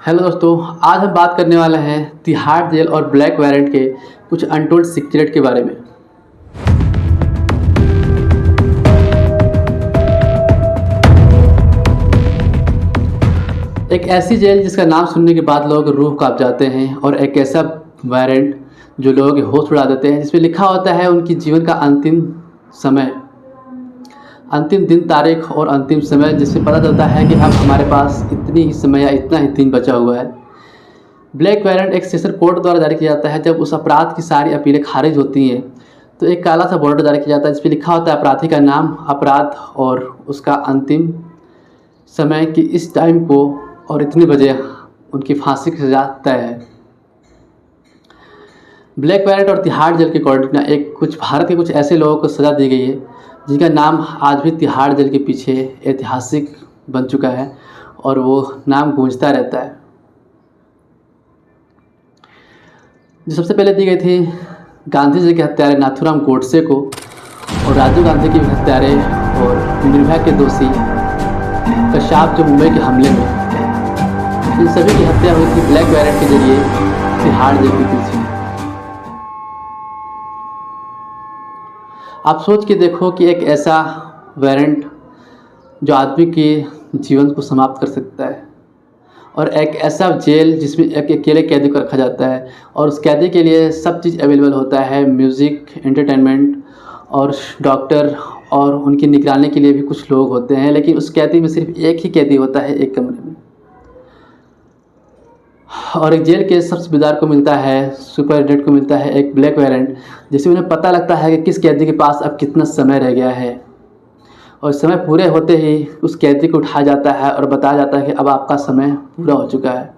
Hello दोस्तों। आज हम बात करने वाले हैं तिहाड़ जेल और ब्लैक वारंट के कुछ अनटोल्ड सीक्रेट के बारे में। एक ऐसी जेल जिसका नाम सुनने के बाद लोग रूह कांप जाते हैं, और एक ऐसा वारंट जो लोगों के होश उड़ा देते हैं, जिसमें लिखा होता है उनकी जीवन का अंतिम समय, अंतिम दिन, तारीख और अंतिम समय, जिससे पता चलता है कि अब हमारे पास इतनी ही समय या इतना ही दिन बचा हुआ है। ब्लैक वारंट एक सेशन कोर्ट द्वारा जारी किया जाता है। जब उस अपराध की सारी अपीलें खारिज होती हैं तो एक काला सा बॉर्डर जारी किया जाता है, जिस पर लिखा होता है अपराधी का नाम, अपराध और उसका अंतिम समय, कि इस टाइम को और इतनी बजे उनकी फांसी की सज़ा तय है। ब्लैक वारंट और तिहाड़ जेल के कोऑर्डिनेटर एक कुछ भारत के कुछ ऐसे लोगों को सज़ा दी गई है जिनका नाम आज भी तिहाड़ जेल के पीछे ऐतिहासिक बन चुका है और वो नाम गूंजता रहता है। जो सबसे पहले दी गई थी गांधी जी के हत्यारे नाथूराम गोडसे को, और राजीव गांधी के हत्यारे और निर्भया के दोषी कश्यप जो मुंबई के हमले में, इन सभी की हत्या हुई थी ब्लैक वारंट के जरिए तिहाड़ जेल के पीछे। आप सोच के देखो कि एक ऐसा वारंट जो आदमी के जीवन को समाप्त कर सकता है, और एक ऐसा जेल जिसमें एक अकेले कैदी को रखा जाता है, और उस कैदी के लिए सब चीज़ अवेलेबल होता है, म्यूज़िक, एंटरटेनमेंट और डॉक्टर, और उनकी निगरानी के लिए भी कुछ लोग होते हैं। लेकिन उस कैदी में सिर्फ एक ही कैदी होता है एक कमरे में, और एक जेल के सब सूबेदार को मिलता है, सुपरिटेंडेंट को मिलता है एक ब्लैक वारंट, जिससे उन्हें पता लगता है कि किस कैदी के पास अब कितना समय रह गया है, और समय पूरे होते ही उस कैदी को उठाया जाता है और बताया जाता है कि अब आपका समय पूरा हो चुका है।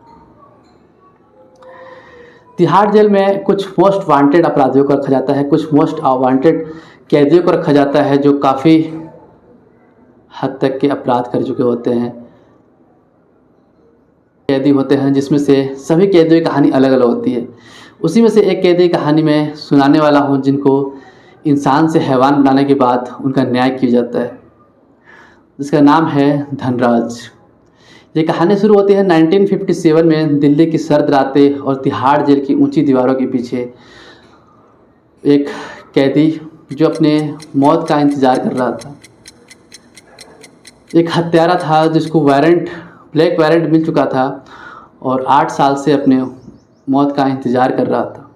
तिहाड़ जेल में कुछ मोस्ट वांटेड अपराधियों को रखा जाता है, कुछ मोस्ट वांटेड कैदियों को रखा जाता है जो काफ़ी हद तक के अपराध कर चुके होते हैं, कैदी होते हैं, जिसमें से सभी कैदियों की कहानी अलग अलग होती है। उसी में से एक कैदी की कहानी में सुनाने वाला हूँ, जिनको इंसान से हैवान बनाने के बाद उनका न्याय किया जाता है, जिसका नाम है धनराज। ये कहानी शुरू होती है 1957 में। दिल्ली की सर्द रातें और तिहाड़ जेल की ऊंची दीवारों के पीछे एक कैदी जो अपने मौत का इंतज़ार कर रहा था, एक हत्यारा था जिसको वारंट, ब्लैक वारंट मिल चुका था, और 8 साल से अपने मौत का इंतज़ार कर रहा था।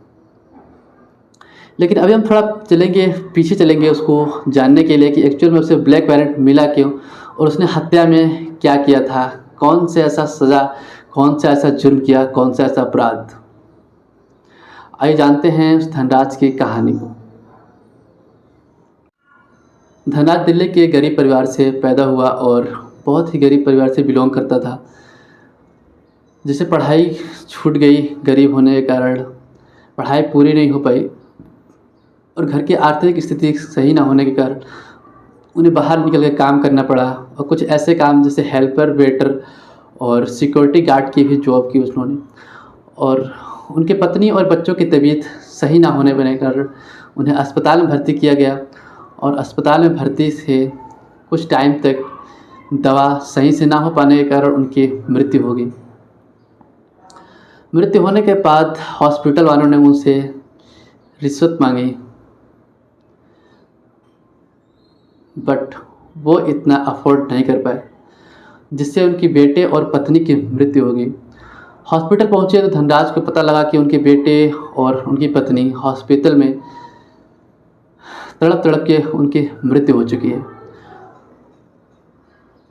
लेकिन अभी हम थोड़ा पीछे चलेंगे उसको जानने के लिए कि एक्चुअल में उसे ब्लैक वारंट मिला क्यों, और उसने हत्या में क्या किया था, कौन से ऐसा सज़ा, कौन सा ऐसा जुर्म किया, कौन सा ऐसा अपराध। आइए जानते हैं उस धनराज की कहानी को। धनराज दिल्ली के गरीब परिवार से पैदा हुआ और बहुत ही गरीब परिवार से बिलोंग करता था, जिसे पढ़ाई छूट गई गरीब होने के कारण, पढ़ाई पूरी नहीं हो पाई, और घर की आर्थिक स्थिति सही ना होने के कारण उन्हें बाहर निकल के काम करना पड़ा, और कुछ ऐसे काम जैसे हेल्पर, वेटर और सिक्योरिटी गार्ड की भी जॉब की उन्होंने। और उनके पत्नी और बच्चों की तबीयत सही ना होने के कारण उन्हें अस्पताल में भर्ती किया गया, और अस्पताल में भर्ती से कुछ टाइम तक दवा सही से ना हो पाने के कारण उनकी मृत्यु हो गई। मृत्यु होने के बाद हॉस्पिटल वालों ने उनसे रिश्वत मांगी, बट वो इतना अफोर्ड नहीं कर पाए, जिससे उनकी बेटे और पत्नी की मृत्यु हो गई। हॉस्पिटल पहुंचे तो धनराज को पता लगा कि उनके बेटे और उनकी पत्नी हॉस्पिटल में तड़प तड़प के उनकी मृत्यु हो चुकी है।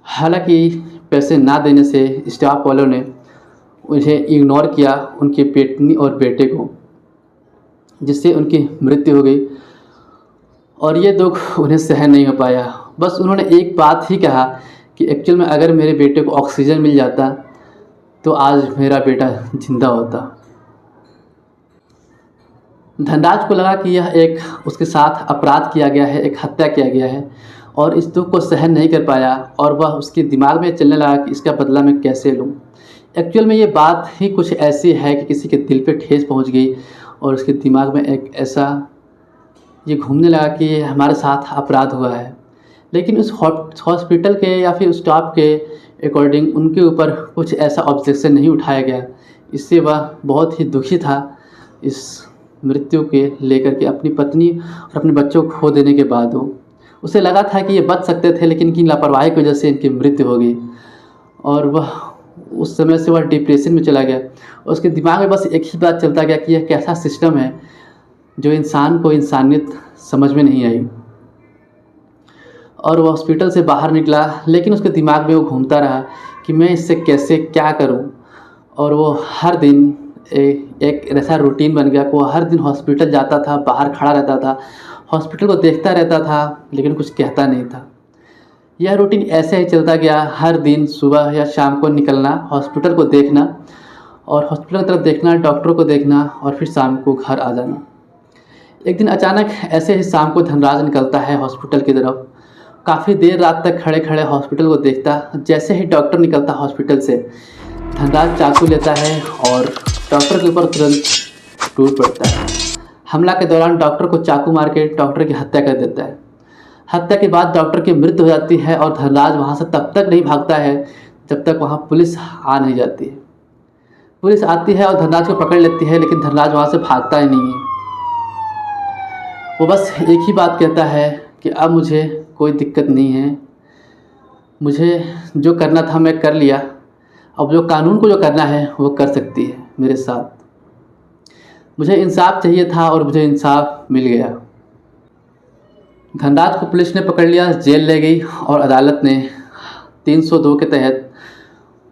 हालांकि पैसे ना देने से स्टाफ वालों ने उन्हें इग्नोर किया, उनकी पत्नी और बेटे को, जिससे उनकी मृत्यु हो गई, और ये दुख उन्हें सहन नहीं हो पाया। बस उन्होंने एक बात ही कहा कि एक्चुअल में अगर मेरे बेटे को ऑक्सीजन मिल जाता तो आज मेरा बेटा जिंदा होता। धनराज को लगा कि यह एक उसके साथ अपराध किया गया है, एक हत्या किया गया है, और इस दुख को सहन नहीं कर पाया, और वह उसके दिमाग में चलने लगा कि इसका बदला मैं कैसे लूँ। एक्चुअल में ये बात ही कुछ ऐसी है कि किसी के दिल पे ठेस पहुँच गई, और उसके दिमाग में एक ऐसा ये घूमने लगा कि ये हमारे साथ अपराध हुआ है। लेकिन उस हॉस्पिटल के या फिर उस स्टाफ के अकॉर्डिंग उनके ऊपर कुछ ऐसा ऑब्जेक्शन नहीं उठाया गया। इससे वह बहुत ही दुखी था इस मृत्यु के लेकर के, अपनी पत्नी और अपने बच्चों को खो देने के बाद उसे लगा था कि ये बच सकते थे, लेकिन इनकी लापरवाही की वजह से इनकी मृत्यु हो गई और वह उस समय से वह डिप्रेशन में चला गया। और उसके दिमाग में बस एक ही बात चलता गया कि यह कैसा सिस्टम है जो इंसान को इंसानियत समझ में नहीं आई। और वह हॉस्पिटल से बाहर निकला, लेकिन उसके दिमाग में वो घूमता रहा कि मैं इससे कैसे क्या करूं। और वो हर दिन एक ऐसा रूटीन बन गया कि वो हर दिन हॉस्पिटल जाता था, बाहर खड़ा रहता था, हॉस्पिटल को देखता रहता था, लेकिन कुछ कहता नहीं था। यह रूटीन ऐसे ही चलता गया। हर दिन सुबह या शाम को निकलना, हॉस्पिटल को देखना और हॉस्पिटल की तरफ देखना, डॉक्टरों को देखना और फिर शाम को घर आ जाना। एक दिन अचानक ऐसे ही शाम को धनराज निकलता है हॉस्पिटल की तरफ। काफ़ी देर रात तक खड़े खड़े हॉस्पिटल को देखता। जैसे ही डॉक्टर निकलता हॉस्पिटल से, धनराज चाकू लेता है और डॉक्टर के ऊपर तुरंत टूट पड़ता है। हमला के दौरान डॉक्टर को चाकू मार के डॉक्टर की हत्या कर देता है। हत्या के बाद डॉक्टर की मृत्यु हो जाती है और धनराज वहाँ से तब तक नहीं भागता है जब तक वहाँ पुलिस आ नहीं जाती है। पुलिस आती है और धनराज को पकड़ लेती है, लेकिन धनराज वहाँ से भागता ही नहीं है। वो बस एक ही बात कहता है कि अब मुझे कोई दिक्कत नहीं है, मुझे जो करना था मैं कर लिया, अब जो कानून को जो करना है वो कर सकती है मेरे साथ। मुझे इंसाफ चाहिए था और मुझे इंसाफ मिल गया। धनराज को पुलिस ने पकड़ लिया, जेल ले गई और अदालत ने 302 के तहत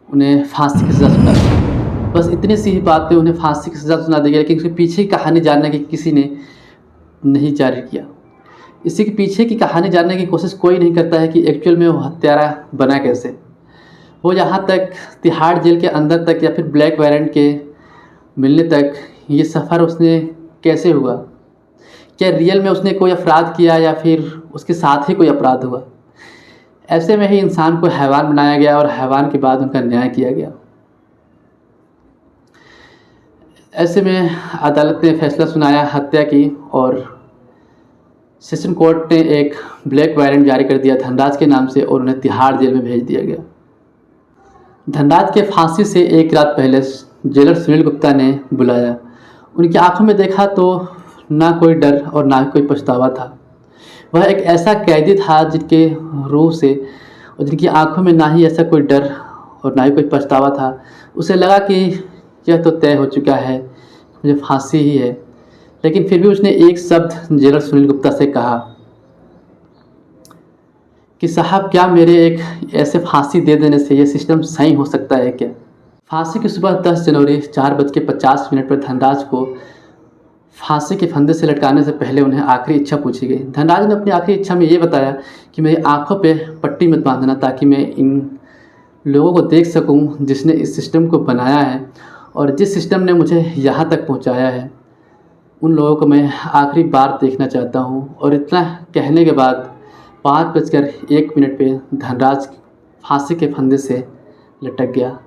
उन्हें फांसी की सज़ा सुना दी। बस इतनी सी ही बात पे उन्हें फांसी की सज़ा सुना दी गई, लेकिन उसके पीछे की कहानी जानने की किसी ने नहीं जारी किया। इसी के पीछे की कहानी जानने की कोशिश कोई नहीं करता है कि एक्चुअल में वो हत्यारा बना कैसे। वो यहाँ तक तिहाड़ जेल के अंदर तक या फिर ब्लैक वारंट के मिलने तक ये सफ़र उसने कैसे हुआ। क्या रियल में उसने कोई अपराध किया या फिर उसके साथ ही कोई अपराध हुआ। ऐसे में ही इंसान को हैवान बनाया गया और हैवान के बाद उनका न्याय किया गया। ऐसे में अदालत ने फैसला सुनाया हत्या की और सेशन कोर्ट ने एक ब्लैक वारंट जारी कर दिया धनराज के नाम से और उन्हें तिहाड़ जेल में भेज दिया गया। धनराज के फांसी से एक रात पहले जेलर सुनील गुप्ता ने बुलाया। उनकी आंखों में देखा तो ना कोई डर और ना कोई पछतावा था। वह एक ऐसा कैदी था जिनके रूह से और जिनकी आंखों में ना ही ऐसा कोई डर और ना ही कोई पछतावा था। उसे लगा कि यह तो तय हो चुका है, मुझे फांसी ही है, लेकिन फिर भी उसने एक शब्द जेलर सुनील गुप्ता से कहा कि साहब क्या मेरे एक ऐसे फांसी दे देने से यह सिस्टम सही हो सकता है क्या। फांसी की सुबह 10 जनवरी 4:50 पर धनराज को फांसी के फंदे से लटकाने से पहले उन्हें आखिरी इच्छा पूछी गई। धनराज ने अपनी आखिरी इच्छा में ये बताया कि मेरी आंखों पे पट्टी मत बांधना, ताकि मैं इन लोगों को देख सकूं जिसने इस सिस्टम को बनाया है और जिस सिस्टम ने मुझे यहाँ तक पहुँचाया है, उन लोगों को मैं आखिरी बार देखना चाहता हूँ। और इतना कहने के बाद 5:01 पे धनराज फांसी के फंदे से लटक गया।